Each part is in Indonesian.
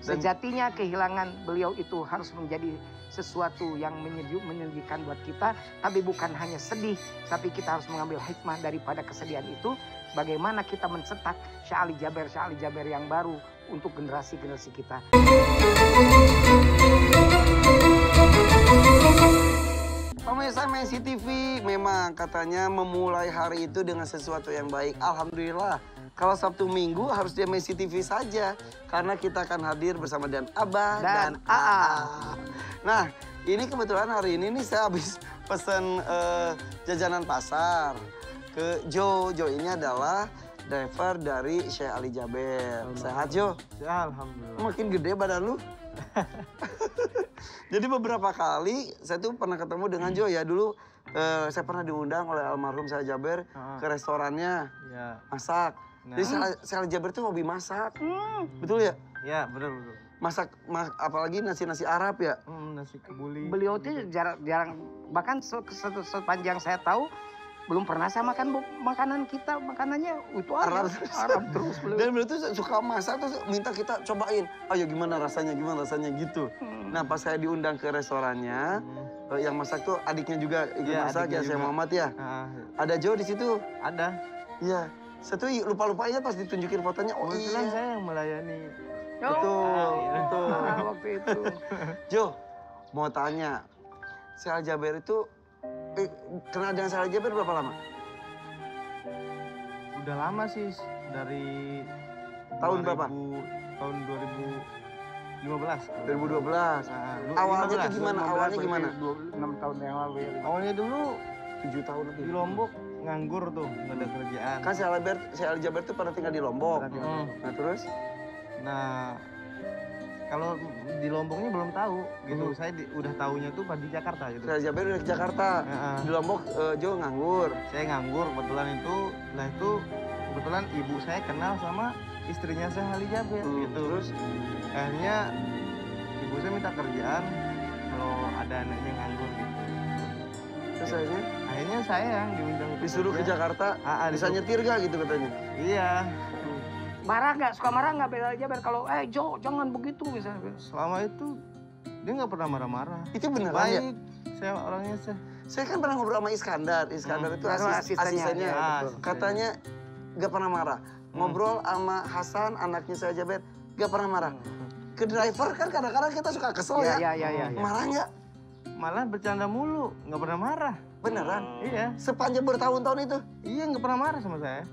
Sejatinya kehilangan beliau itu harus menjadi sesuatu yang menyedihkan buat kita. Tapi bukan hanya sedih, tapi kita harus mengambil hikmah daripada kesedihan itu. Bagaimana kita mencetak Syekh Ali Jaber yang baru untuk generasi-generasi kita. Pemirsa Messi TV, memang katanya memulai hari itu dengan sesuatu yang baik. Alhamdulillah. Kalau Sabtu Minggu harus di Messi TV saja. Karena kita akan hadir bersama dan Abah dan AA. Nah, ini kebetulan hari ini nih saya habis pesan jajanan pasar ke Jo. Jo ini adalah driver dari Syekh Ali Jaber. Sehat Jo? Ya, alhamdulillah. Makin gede badan lu. Jadi beberapa kali saya tuh pernah ketemu dengan Jo ya. Dulu saya pernah diundang oleh almarhum Syekh Jaber ke restorannya masak. Nah. Jadi Syekh Jaber tuh hobi masak. Betul ya? Ya, betul. Masak apalagi nasi-nasi Arab ya? Nasi kebuli. Beliau itu jarang, bahkan sepanjang saya tahu belum pernah saya makan makanan kita, makanannya itu Arab terus beliau. Dan beliau tuh suka masak terus minta kita cobain. Ayo gimana rasanya gitu. Nah pas saya diundang ke restorannya, yang masak tuh adiknya juga ikut masak ya, Syekh Muhammad ya. Ada Jo di situ? Ada. Iya. Saya tuh lupa-lupanya pas ditunjukin fotonya. Oh kebetulan iya. saya yang melayani. Betul. Waktu itu. Jo, mau tanya, Syekh Ali Jaber itu kenal dengan Syekh Ali Jaber berapa lama? Udah lama sih, dari Tahun berapa? Tahun 2015. 2012. Nah, Awalnya tuh gimana? Awalnya gimana? 6 tahun yang lalu ya. Awalnya dulu 7 tahun lebih. di Lombok nganggur tuh, nggak ada kerjaan. Kan Syekh Ali Jaber tuh pernah tinggal di Lombok. Nah terus? Nah, kalau di Lomboknya belum tahu gitu. Saya udah tahunya tuh pas di Jakarta gitu. Syekh Ali Jaber udah ke Jakarta. Di Lombok Jo nganggur. Saya nganggur kebetulan itu. Nah itu kebetulan ibu saya kenal sama istrinya Syekh Ali Jaber gitu. Terus? Akhirnya ibu saya minta kerjaan kalau ada anaknya nganggur gitu. Terus akhirnya saya yang diundang disuruh ke Jakarta. Bisa nyetir gak gitu katanya? Iya. Suka marah nggak Syekh Ali Jaber kalau Jo jangan begitu misalnya. Selama itu dia nggak pernah marah-marah. Itu beneran ya? Baik, saya orangnya Saya kan pernah ngobrol sama Iskandar. Iskandar itu asistennya. Katanya gak pernah marah. Ngobrol sama Hasan, anaknya Syekh Jaber, gak pernah marah. Ke driver kan kadang-kadang kita suka kesel ya. Marah nggak? Malah bercanda mulu, nggak pernah marah. Beneran? Iya. Sepanjang bertahun-tahun itu? Iya, nggak pernah marah sama saya.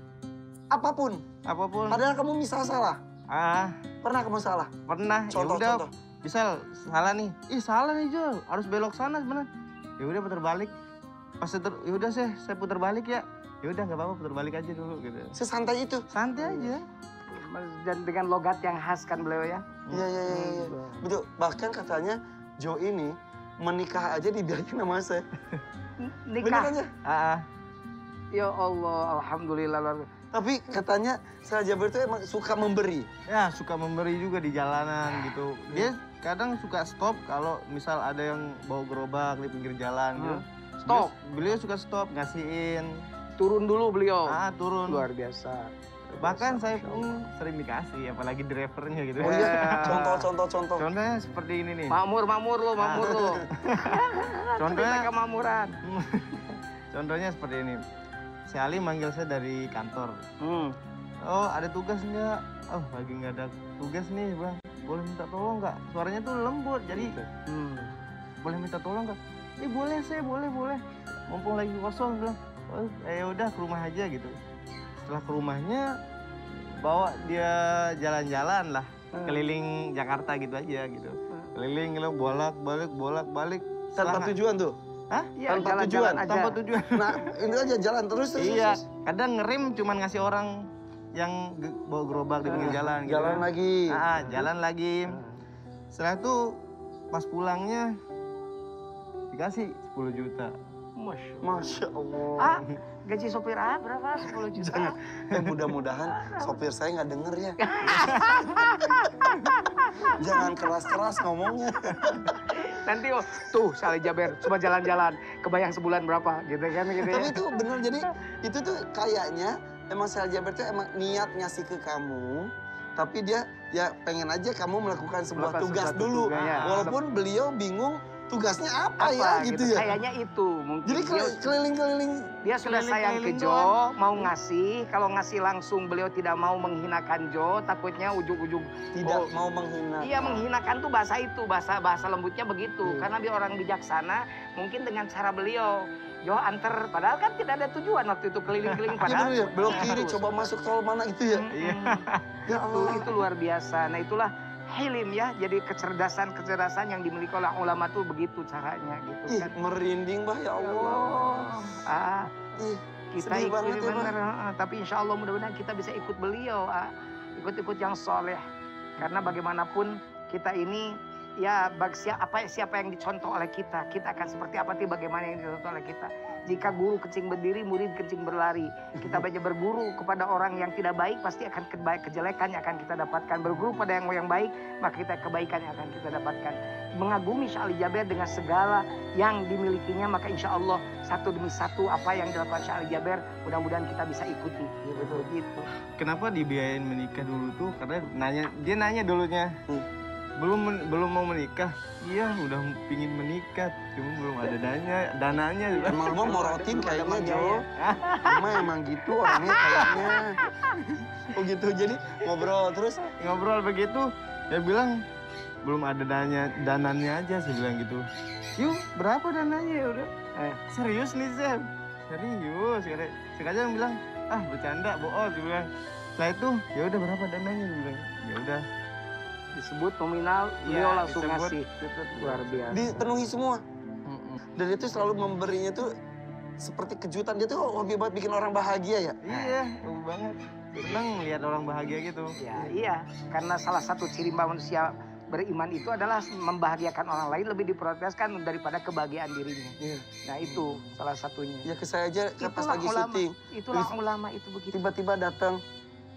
Apapun? Padahal kamu misal salah? Pernah kamu salah? Pernah. Contoh. Misal salah nih. Salah nih Jo, harus belok sana sebenarnya. Ya udah putar balik. Pas ya udah saya putar balik ya. Ya udah nggak apa-apa, putar balik aja dulu gitu. Sesantai itu? Santai aja. Dan dengan logat yang khas kan beliau ya. Iya. Betul. Bahkan katanya Jo ini menikah aja dibiarkan sama saya. Nikah? Beneran ya? Ya Allah, alhamdulillah. Tapi katanya Syekh Jaber itu emang suka memberi. Ya, suka memberi juga di jalanan gitu. Dia kadang suka stop kalau misal ada yang bawa gerobak di pinggir jalan gitu. Stop. Beliau suka stop, ngasihin. Turun dulu beliau. Turun. Luar biasa. Bahkan saya pun sering dikasih, apalagi drivernya gitu. Oh iya, contoh. Contohnya seperti ini nih. Makmur lo. Contohnya kemamuran. Contohnya seperti ini. Si Ali manggil saya dari kantor. Oh, ada tugas nggak? Oh, lagi nggak ada tugas nih, Bang. Boleh minta tolong nggak? Suaranya tuh lembut, jadi boleh minta tolong nggak? Boleh, saya boleh. Mumpung lagi kosong, bilang. Oh, ya udah ke rumah aja gitu. Setelah ke rumahnya, bawa dia jalan-jalan lah, keliling Jakarta gitu aja gitu. Keliling, bolak-balik. Tanpa tujuan tuh? Hah? Ya, tanpa tujuan. Nah, ini aja jalan terus. Iya, kadang ngerem cuman ngasih orang yang bawa gerobak di pinggir jalan gitu. Jalan lagi. Setelah itu pas pulangnya dikasih 10 juta. Masya Allah. Gaji sopir berapa? 10 juta. Mudah-mudahan sopir saya nggak denger ya. Jangan keras-keras ngomongnya. Nanti tuh Syekh Ali Jaber cuma jalan-jalan, kebayang sebulan berapa gitu kan. Tapi itu bener, jadi itu tuh kayaknya emang Syekh Ali Jaber tuh emang niat ngasih ke kamu tapi dia ya pengen aja kamu melakukan sebuah Melakukan tugas sesuatu dulu. tugas, ya. Walaupun beliau bingung tugasnya apa ya gitu ya. Kayaknya itu mungkin. Jadi keliling-keliling. Dia sudah sayang ke Jo, mau ngasih. Kalau ngasih langsung beliau tidak mau menghinakan Jo, takutnya ujung-ujung Tidak mau menghina. Iya, menghinakan tuh bahasa itu, bahasa lembutnya begitu. Karena dia orang bijaksana, mungkin dengan cara beliau. Jo anter, padahal kan tidak ada tujuan waktu itu keliling-keliling Iya padahal. bener ya, belok kiri coba masuk tol mana gitu ya. Iya. Ya Allah. Itu luar biasa. Nah itulah hilim ya, jadi kecerdasan yang dimiliki oleh ulama tuh begitu caranya gitu Ih, kan. merinding bah ya Allah. Ah, Ih, kita sedih ikut banget ya, bener, tapi insya Allah mudah-mudahan kita bisa ikut beliau, ikut-ikut yang soleh. Karena bagaimanapun kita ini ya siapa yang dicontoh oleh kita akan seperti apa sih bagaimana yang dicontoh oleh kita. Jika guru kencing berdiri, murid kencing berlari. Kita banyak berguru kepada orang yang tidak baik, pasti akan kejelekan yang akan kita dapatkan. Berguru pada yang baik, maka kita kebaikan yang akan kita dapatkan. Mengagumi Syekh Ali Jaber dengan segala yang dimilikinya, maka insya Allah satu demi satu apa yang dilakukan Syekh Ali Jaber, mudah-mudahan kita bisa ikuti. Iya betul. Gitu. Kenapa dibiayain menikah dulu tuh? Karena dia nanya dulunya. Belum mau menikah. Iya, udah pingin menikah, cuma belum ada dananya. Emang lu mau morotin kayaknya Jo. Emang gitu orangnya kayaknya. Oh gitu, jadi ngobrol terus. Ngobrol begitu, dia bilang belum ada dananya aja, saya bilang gitu. Yuk, berapa dananya ya udah? Serius nih Sam? Serius. Sengaja bilang, bercanda, bohong, dia bilang. Setelah itu, ya udah berapa dananya, dia bilang. Ya udah. Disebut nominal, beliau langsung ngasih. Luar biasa. Dipenuhi semua. Dan itu selalu memberinya tuh seperti kejutan. Dia tuh hobi banget bikin orang bahagia ya. Iya, banget. Senang lihat orang bahagia gitu. Ya, iya, karena salah satu ciri manusia beriman itu adalah membahagiakan orang lain lebih diprioritaskan daripada kebahagiaan dirinya. Iya. Nah itu salah satunya. Ya ke saya aja pas lagi syuting. Itulah ulama itu begitu. Tiba-tiba datang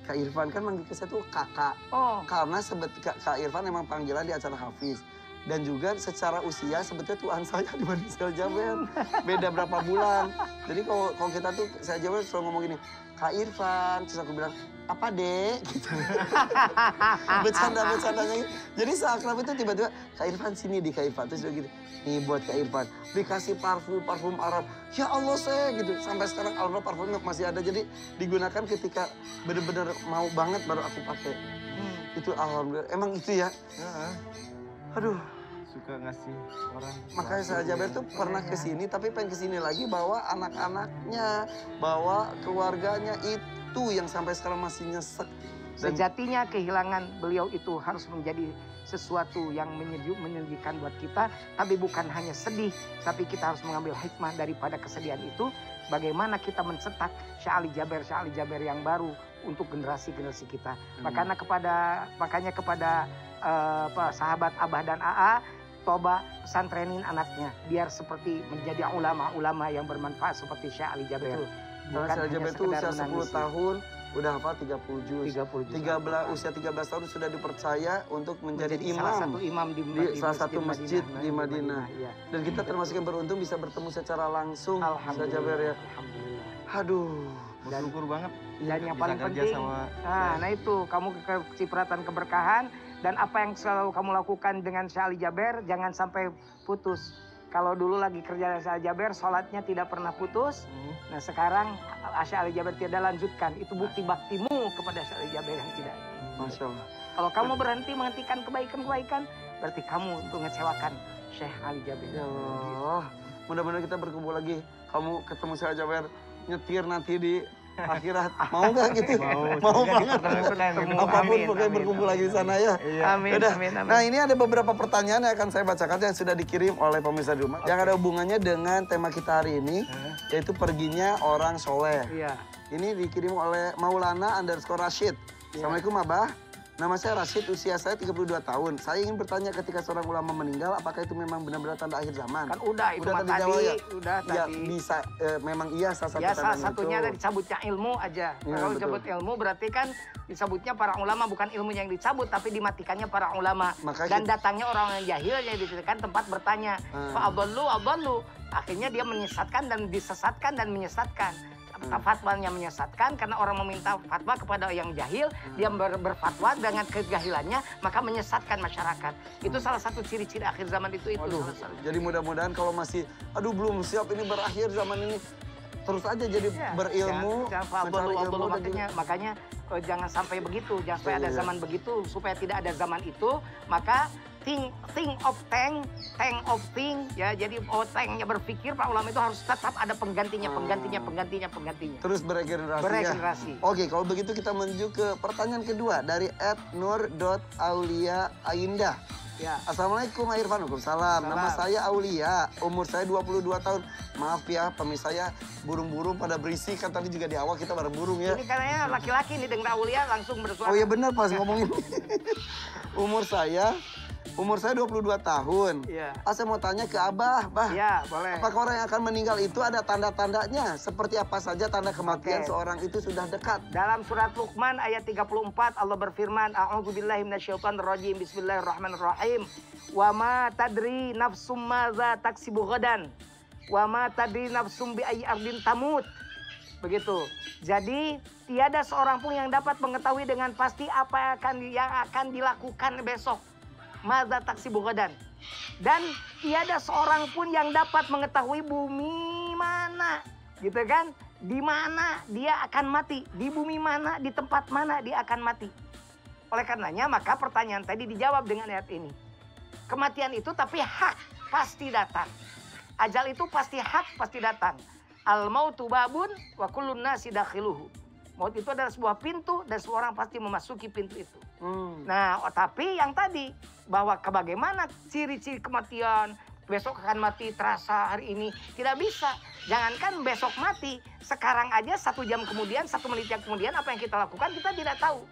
Kak Irfan kan manggil ke saya tuh kakak. Oh. Karena Kak Irfan emang panggilan di acara Hafiz. Dan juga secara usia sebetulnya tuan saya dibanding Syekh Jaber. Beda berapa bulan. Jadi kalau kita tuh Syekh Jaber selalu ngomong gini, Kak Irfan. Terus aku bilang, apa dek? Gitu. Bercanda-bercandanya gitu. Jadi seakrab itu tiba-tiba, Kak Irfan sini di Kak Irfan. Terus dia gitu, nih buat Kak Irfan. Dikasih parfum Arab. Ya Allah saya gitu. Sampai sekarang alhamdulillah parfumnya masih ada. Jadi digunakan ketika bener-bener mau banget baru aku pakai. Itu alhamdulillah. Emang itu ya? Aduh. Suka ngasih orang. Makanya Syekh Jaber tuh pernah kesini, tapi pengen kesini lagi bawa anak-anaknya, bawa keluarganya, itu yang sampai sekarang masih nyesek. Sejatinya kehilangan beliau itu harus menjadi sesuatu yang menyedihkan buat kita, tapi bukan hanya sedih, tapi kita harus mengambil hikmah daripada kesedihan itu. Bagaimana kita mencetak Syekh Ali Jaber yang baru untuk generasi-generasi kita. Makanya kepada sahabat Abah dan AA, coba pesantrenin anaknya biar seperti menjadi ulama-ulama yang bermanfaat seperti Syekh Ali Jaber. Bukan Syekh Jaber itu usia 10 tahun udah hafal 30 juz. 30 usia 13 tahun sudah dipercaya untuk menjadi salah satu imam di salah satu masjid di Madinah. Iya. Dan kita termasuk yang beruntung bisa bertemu secara langsung Syekh Jaber ya. Alhamdulillah. Aduh, Bersyukur banget. Dan yang bisa paling kerja penting, sama nah itu kamu kecipratan keberkahan dan apa yang selalu kamu lakukan dengan Syekh Ali Jaber jangan sampai putus. Kalau dulu lagi kerja dengan Syekh Ali Jaber, sholatnya tidak pernah putus. Nah sekarang Syekh Ali Jaber tidak lanjutkan. Itu bukti baktimu kepada Syekh Ali Jaber yang tidak. Masya Allah. Kalau kamu berhenti menghentikan kebaikan-kebaikan, berarti kamu untuk mengecewakan Syekh Ali Jaber. Ya Allah, mudah-mudahan kita berkumpul lagi. Kamu ketemu Syekh Jaber, nyetir nanti di akhirat. Mau nggak gitu? Mau banget. Apapun pokoknya berkumpul lagi di sana ya. Amin, amin. Nah ini ada beberapa pertanyaan yang akan saya bacakan yang sudah dikirim oleh pemirsa di rumah. Yang ada hubungannya dengan tema kita hari ini, yaitu perginya orang soleh. Iya. Ini dikirim oleh Maulana_Rashid. Assalamualaikum Abah. Nama saya Rashid, usia saya 32 tahun. Saya ingin bertanya ketika seorang ulama meninggal, apakah itu memang benar-benar tanda akhir zaman? Kan udah itu Udah mah tadi tadi, jawab ya? udah Ya tadi. bisa, memang iya salah satu Ya salah tandanya satunya itu. dari cabutnya ilmu aja. Ya, Kalau betul. cabut ilmu berarti kan disebutnya para ulama, bukan ilmunya yang dicabut tapi dimatikannya para ulama. Makanya Dan datangnya orang yang jahil yang dijadikan tempat bertanya. Fa adallu. Akhirnya dia menyesatkan dan disesatkan dan menyesatkan. fatwanya menyesatkan karena orang meminta fatwa kepada yang jahil, dia berfatwa dengan kejahilannya, maka menyesatkan masyarakat. Itu salah satu ciri-ciri akhir zaman itu. Aduh, salah satu. jadi mudah-mudahan kalau masih, aduh belum siap ini berakhir zaman ini, terus aja jadi berilmu, mencari ilmu dan juga... makanya jangan sampai begitu, jangan sampai ada Iya. zaman begitu, supaya tidak ada zaman itu, maka think of tank of thing, ya. Jadi tanknya berpikir, para ulama itu harus tetap ada penggantinya. Terus beregenerasi. Beregenerasi. Ya? Oke, kalau begitu kita menuju ke pertanyaan kedua dari @nur.aulia_ainda. Ya. Assalamualaikum Irfan. Waalaikumsalam. Nama saya Aulia, umur saya 22 tahun. Maaf ya, pemirsa saya burung-burung pada berisik, kan tadi juga di awal kita bareng burung ya. Ini katanya laki-laki nih dengar Aulia langsung bersuara. Oh iya benar pas ngomongin. Umur saya 22 tahun. Iya. Saya mau tanya ke Abah, Bah. Iya, boleh. Apakah orang yang akan meninggal itu ada tanda-tandanya? Seperti apa saja tanda kematian Oke. seorang itu sudah dekat? Dalam surat Luqman ayat 34 Allah berfirman, A'udzubillahi minasyaitonirrajim. Bismillahirrahmanirrahim. Wa ma tadri nafsum madza taksibu ghadan. Wa ma tadri nafsum bi ayyi ardin tamut. Begitu. Jadi tiada seorang pun yang dapat mengetahui dengan pasti apa yang akan dilakukan besok. Madza taksibu ghadan. Dan tiada seorang pun yang dapat mengetahui bumi mana, gitu kan? Di mana dia akan mati, di bumi mana, di tempat mana dia akan mati. Oleh karenanya maka pertanyaan tadi dijawab dengan ayat ini. Kematian itu tapi hak, pasti datang. Ajal itu pasti hak, pasti datang. Al mautu babun wa kullun nasi dakhiluhu. Maut itu adalah sebuah pintu dan semua orang pasti memasuki pintu itu. Nah, tapi yang tadi bahwa bagaimana ciri-ciri kematian, besok akan mati terasa hari ini, tidak bisa. Jangankan besok mati, sekarang aja 1 jam kemudian, 1 menit yang kemudian apa yang kita lakukan kita tidak tahu.